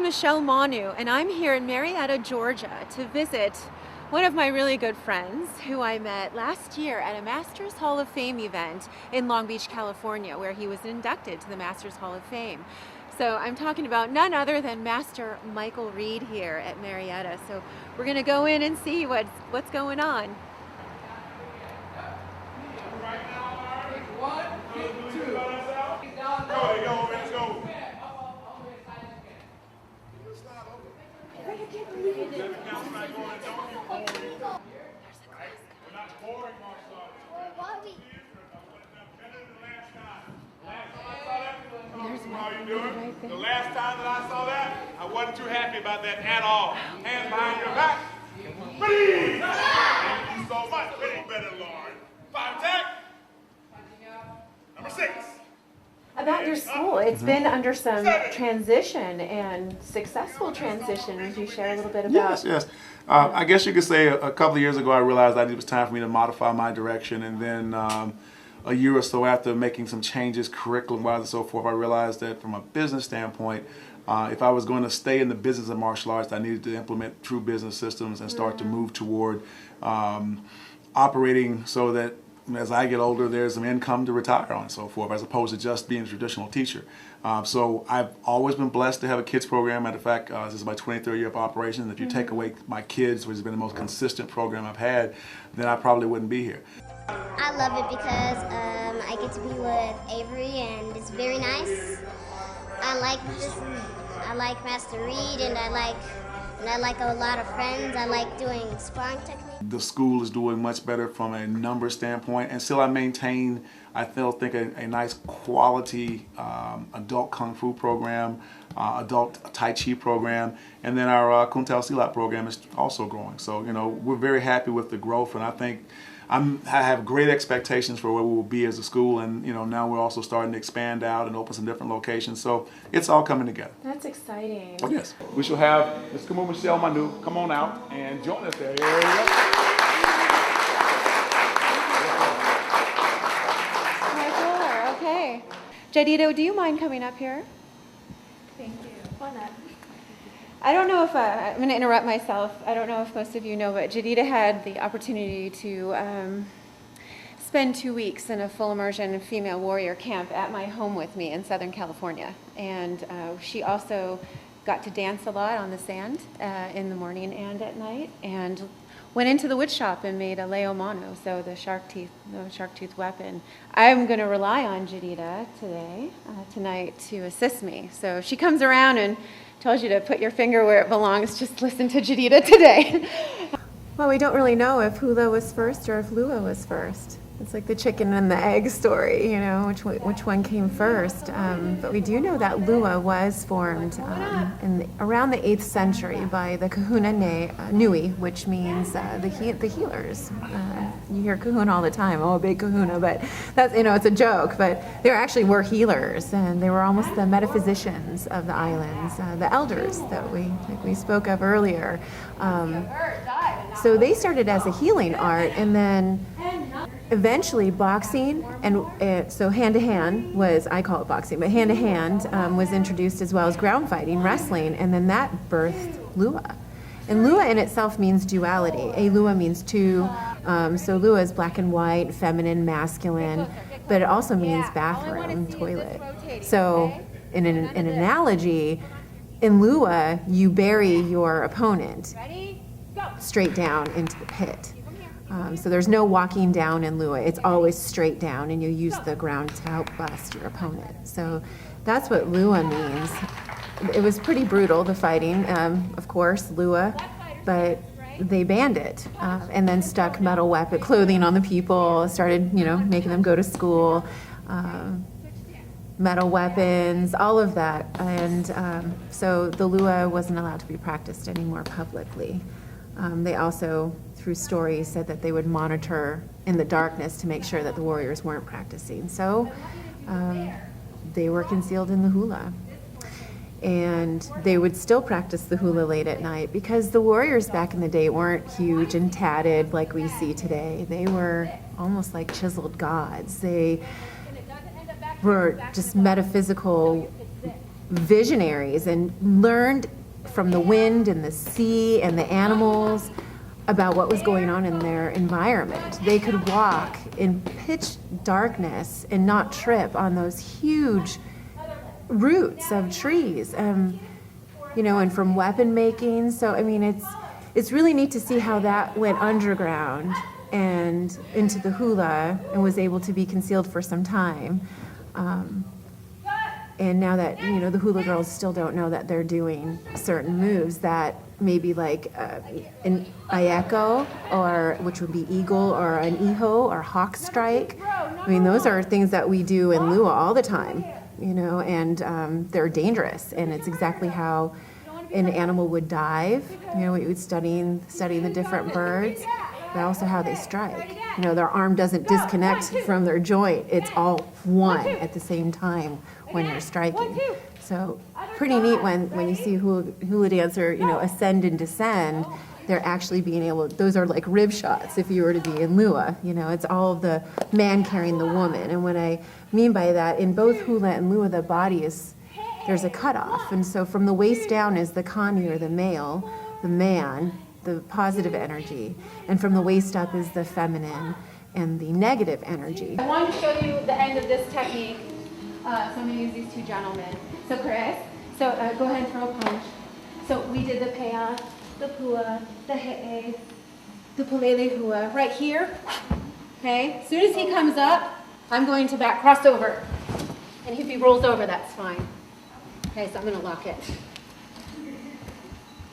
Michelle Manu, and I'm here in Marietta, Georgia to visit one of my really good friends who I met last year at a Masters Hall of Fame event in Long Beach, California, where he was inducted to the Masters Hall of Fame. So I'm talking about none other than Master Michael Reid here at Marietta. So we're going to go in and see what's going on. How you doing? The last time that I saw that, I wasn't too happy about that at all. Hands behind your back. Please! Thank you so much. Very better, Lord. 5 tech. Number 6. About your school, it's been under some transition and successful transition. Would you share a little bit about? Yes. I guess you could say a couple of years ago I realized that it was time for me to modify my direction, and then a year or so after making some changes curriculum-wise and so forth, I realized that from a business standpoint, if I was going to stay in the business of martial arts, I needed to implement true business systems and start to move toward operating so that as I get older, there's some income to retire on and so forth, as opposed to just being a traditional teacher. So I've always been blessed to have a kids program. Matter of fact, this is my 23rd year of operation. If you take away my kids, which has been the most consistent program I've had, then I probably wouldn't be here. I love it because I get to be with Avery, and it's very nice. I like Master Reid, and I like a lot of friends. I like doing sparring technique. The school is doing much better from a number standpoint, and still I maintain, I think, a nice quality adult Kung Fu program, adult Tai Chi program, and then our Kung Tao Silat program is also growing. So, we're very happy with the growth, and I think I have great expectations for where we will be as a school, and now we're also starting to expand out and open some different locations. So it's all coming together. That's exciting. Oh, yes. We shall have Ms. Kumu, Michelle, Manu come on out and join us there. Here we go. Okay. Jadito, do you mind coming up here? Thank you. Why not? I don't know if, I'm going to interrupt myself. I don't know if most of you know, but Jadita had the opportunity to spend 2 weeks in a full immersion female warrior camp at my home with me in Southern California. And she also got to dance a lot on the sand in the morning and at night, and went into the wood shop and made a leo mano, so the shark tooth weapon. I'm going to rely on Jadita tonight to assist me. So if she comes around and tells you to put your finger where it belongs, just listen to Jadita today. Well, we don't really know if Hula was first or if Lua was first. It's like the chicken and the egg story, which one came first. But we do know that Lua was formed around the 8th century by the Kahuna Nui, which means the healers. You hear kahuna all the time, a big kahuna, but that's, it's a joke. But they actually were healers, and they were almost the metaphysicians of the islands, the elders that we spoke of earlier. So they started as a healing art, and then eventually boxing, and so hand-to-hand was, I call it boxing, but hand-to-hand was introduced, as well as ground fighting, wrestling, and then that birthed Lua. And Lua in itself means duality. A Lua means two, so Lua is black and white, feminine, masculine, but it also means bathroom, toilet. So in an analogy, in Lua, you bury your opponent straight down into the pit. So there's no walking down in Lua. It's always straight down, and you use the ground to help bust your opponent. So that's what Lua means. It was pretty brutal, the fighting, of course, Lua, but they banned it and then stuck metal weapon clothing on the people, started, making them go to school, metal weapons, all of that. And so the Lua wasn't allowed to be practiced anymore publicly. They also, through stories, said that they would monitor in the darkness to make sure that the warriors weren't practicing. So they were concealed in the hula. And they would still practice the hula late at night, because the warriors back in the day weren't huge and tatted like we see today. They were almost like chiseled gods. They were just metaphysical visionaries and learned from the wind and the sea and the animals about what was going on in their environment. They could walk in pitch darkness and not trip on those huge roots of trees, you know, and from weapon making. So, I mean, it's really neat to see how that went underground and into the hula and was able to be concealed for some time. And now that, you know, the hula girls still don't know that they're doing certain moves that maybe like an ayeko, or which would be eagle, or an iho or hawk strike. I mean, those are things that we do in Lua all the time, you know, and they're dangerous. And it's exactly how an animal would dive. You know, we would studying the different birds, but also how they strike. You know, their arm doesn't disconnect from their joint. It's all one at the same time when you're striking. So pretty neat when you see a hula dancer, you know, ascend and descend, they're actually being able, those are like rib shots if you were to be in Lua. You know, it's all of the man carrying the woman. And what I mean by that, in both hula and Lua, the body is, there's a cutoff. And so from the waist down is the kani, or the male, the man, the positive energy. And from the waist up is the feminine and the negative energy. I wanted to show you the end of this technique. So I'm going to use these two gentlemen. So Chris, go ahead and throw a punch. So we did the pea, the pua, the he'e, the pulele hua right here. Okay, as soon as he comes up, I'm going to back cross over. And if he rolls over, that's fine. Okay, so I'm going to lock it.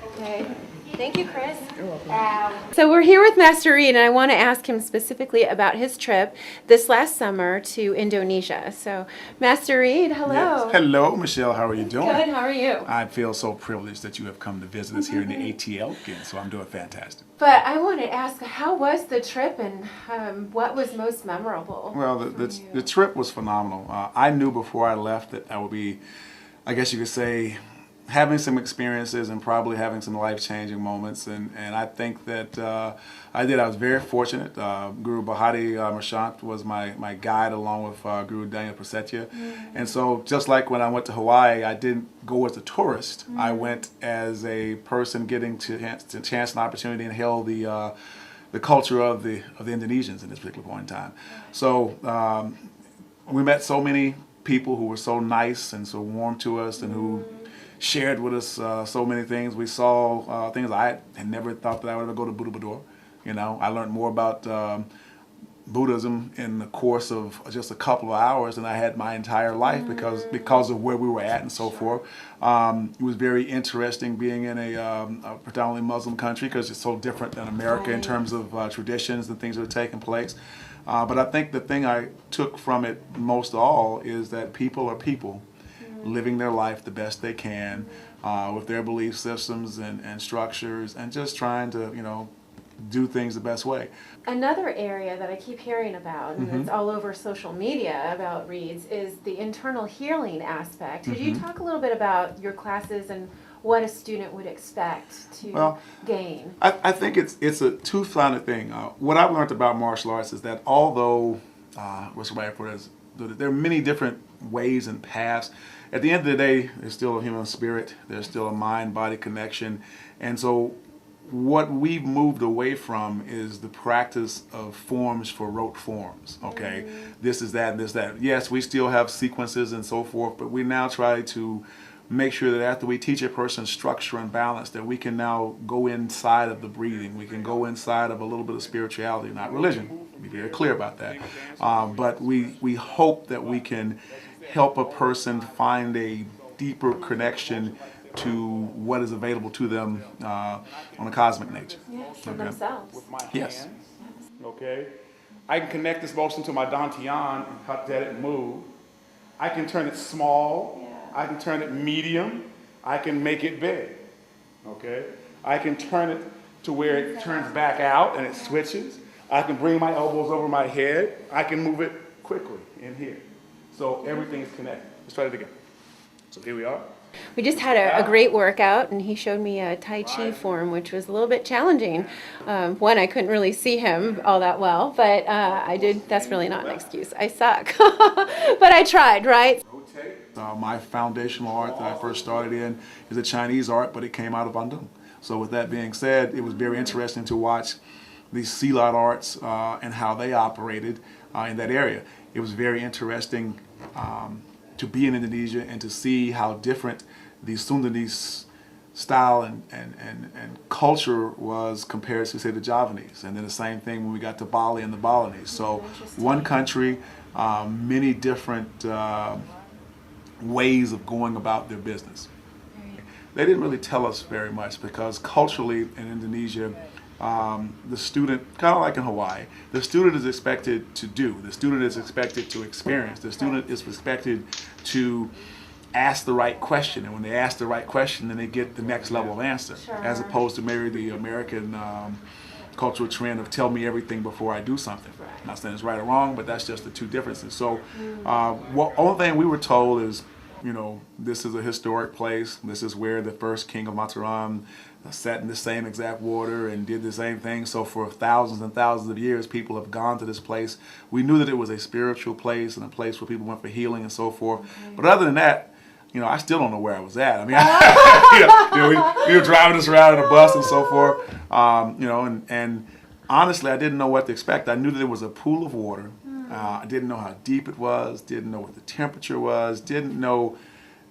Okay. Thank you, Chris. You're welcome. So we're here with Master Reid, and I want to ask him specifically about his trip this last summer to Indonesia. So, Master Reid, hello. Yes. Hello, Michelle. How are you doing? Good. How are you? I feel so privileged that you have come to visit us here in the ATL again, so I'm doing fantastic. But I want to ask, how was the trip, and what was most memorable? Well, the trip was phenomenal. I knew before I left that I would be, I guess you could say, having some experiences and probably having some life-changing moments, and I think that I did. I was very fortunate. Guru Bahari Merchant was my guide, along with Guru Daniel Prasetya. And so just like when I went to Hawaii, I didn't go as a tourist. I went as a person getting to chance an opportunity and hail the culture of the Indonesians in this particular point in time. So we met so many people who were so nice and so warm to us, and who shared with us so many things. We saw things I had never thought that I would ever go to Borobudur. You know, I learned more about Buddhism in the course of just a couple of hours than I had my entire life, because of where we were at and so forth. It was very interesting being in a predominantly Muslim country, because it's so different than America in terms of traditions and things that are taking place. But I think the thing I took from it most of all is that people are people, living their life the best they can, with their belief systems and structures, and just trying to, you know, do things the best way. Another area that I keep hearing about, and it's all over social media about Reid's, is the internal healing aspect. Could you talk a little bit about your classes and what a student would expect to gain? I think it's a two-sided thing. What I've learned about martial arts is that although, what's the right for this, there are many different ways and paths, at the end of the day, there's still a human spirit, there's still a mind-body connection. And so what we've moved away from is the practice of forms for rote forms, okay? This is that and this, that. Yes, we still have sequences and so forth, but we now try to make sure that after we teach a person structure and balance, that we can now go inside of the breathing. We can go inside of a little bit of spirituality, not religion. Be very clear about that. But we hope that we can help a person find a deeper connection to what is available to them on a cosmic nature. Yes, for themselves. Yes. Okay? I can connect this motion to my dantian and cut that and move. I can turn it small. I can turn it medium. I can make it big. Okay? I can turn it to where it turns back out and it switches. I can bring my elbows over my head. I can move it quickly in here. So everything is connected. Let's try it again. So here we are. We just had a great workout, and he showed me a Tai Chi form, which was a little bit challenging. One, I couldn't really see him all that well, but I did. That's really not an excuse. I suck. But I tried, right? My foundational art that I first started in is a Chinese art, but it came out of Bandung. So with that being said, it was very interesting to watch these silat arts and how they operated in that area. It was very interesting to be in Indonesia and to see how different the Sundanese style and culture was compared to, say, the Javanese. And then the same thing when we got to Bali and the Balinese. So one country, many different ways of going about their business. They didn't really tell us very much because culturally in Indonesia, the student, kind of like in Hawaii, the student is expected to do, the student is expected to experience, the student is expected to ask the right question, and when they ask the right question, then they get the next level of answer, as opposed to maybe the American cultural trend of tell me everything before I do something. I'm not saying it's right or wrong, but that's just the two differences. So only thing we were told is, you know, this is a historic place. This is where the first king of Mataram sat in the same exact water and did the same thing. So for thousands and thousands of years, people have gone to this place. We knew that it was a spiritual place and a place where people went for healing and so forth. But other than that, you know, I still don't know where I was at. I mean, we were driving us around in a bus and so forth. You know, and honestly, I didn't know what to expect. I knew that there was a pool of water. I didn't know how deep it was, didn't know what the temperature was, didn't know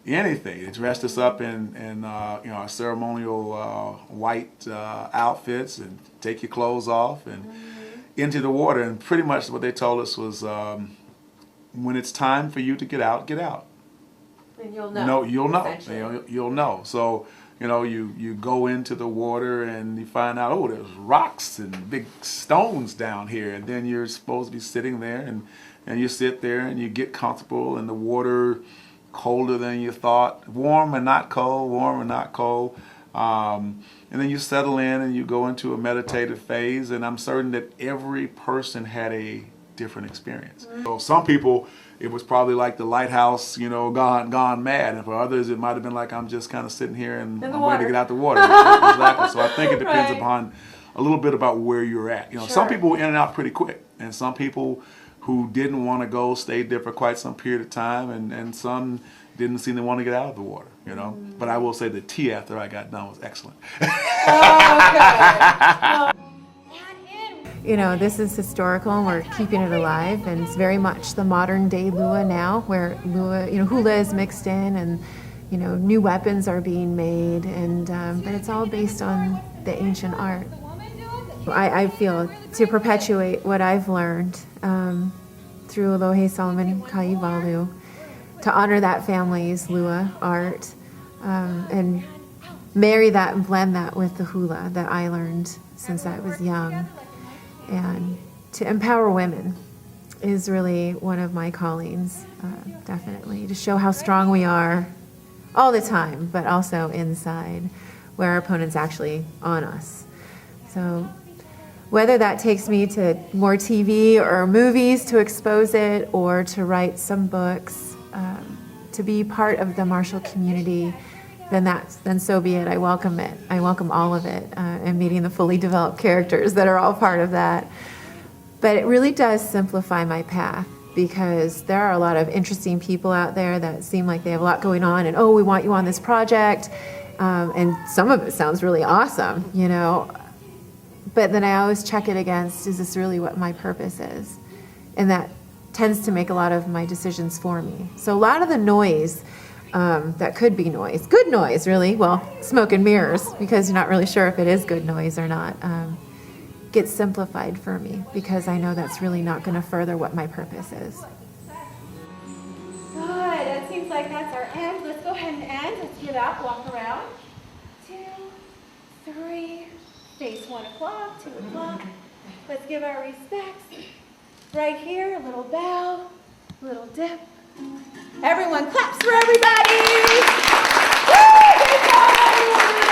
anything. They dressed us up in you know, our ceremonial white outfits and take your clothes off and into the water. And pretty much what they told us was, when it's time for you to get out, get out. And you'll know. No, you'll know. You'll know. So, you know, you go into the water and you find out, oh, there's rocks and big stones down here. And then you're supposed to be sitting there and you sit there and you get comfortable in the water, colder than you thought, warm and not cold, warm and not cold. And then you settle in and you go into a meditative phase. And I'm certain that every person had a different experience. So some people, it was probably like the lighthouse, you know, gone mad. And for others, it might have been like I'm just kind of sitting here and I'm waiting to get out the water. Exactly. So I think it depends upon a little bit about where you're at. You know, some people were in and out pretty quick, and some people who didn't want to go stayed there for quite some period of time, and some didn't seem to want to get out of the water. You know, but I will say the tea after I got done was excellent. You know, this is historical and we're keeping it alive, and it's very much the modern day Lua now, where Lua, you know, hula is mixed in and, you know, new weapons are being made, and but it's all based on the ancient art. I feel to perpetuate what I've learned through Elohe Solomon Kaivalu, to honor that family's Lua art and marry that and blend that with the hula that I learned since I was young. And to empower women is really one of my callings, definitely, to show how strong we are all the time, but also inside, where our opponent's actually on us. So whether that takes me to more TV or movies to expose it, or to write some books, to be part of the martial community, then so be it. I welcome it. I welcome all of it, and meeting the fully developed characters that are all part of that. But it really does simplify my path, because there are a lot of interesting people out there that seem like they have a lot going on, and we want you on this project, and some of it sounds really awesome, you know. But then I always check it against, is this really what my purpose is? And that tends to make a lot of my decisions for me. So a lot of the noise, that could be noise, good noise really, well, smoke and mirrors, because you're not really sure if it is good noise or not, gets simplified for me, because I know that's really not going to further what my purpose is. Good, it seems like that's our end. Let's go ahead and end. Let's get out, walk around. 2, 3, face 1 o'clock, 2 o'clock. Let's give our respects. Right here, a little bow, a little dip. Everyone claps for everybody! Woo! Good job, everyone!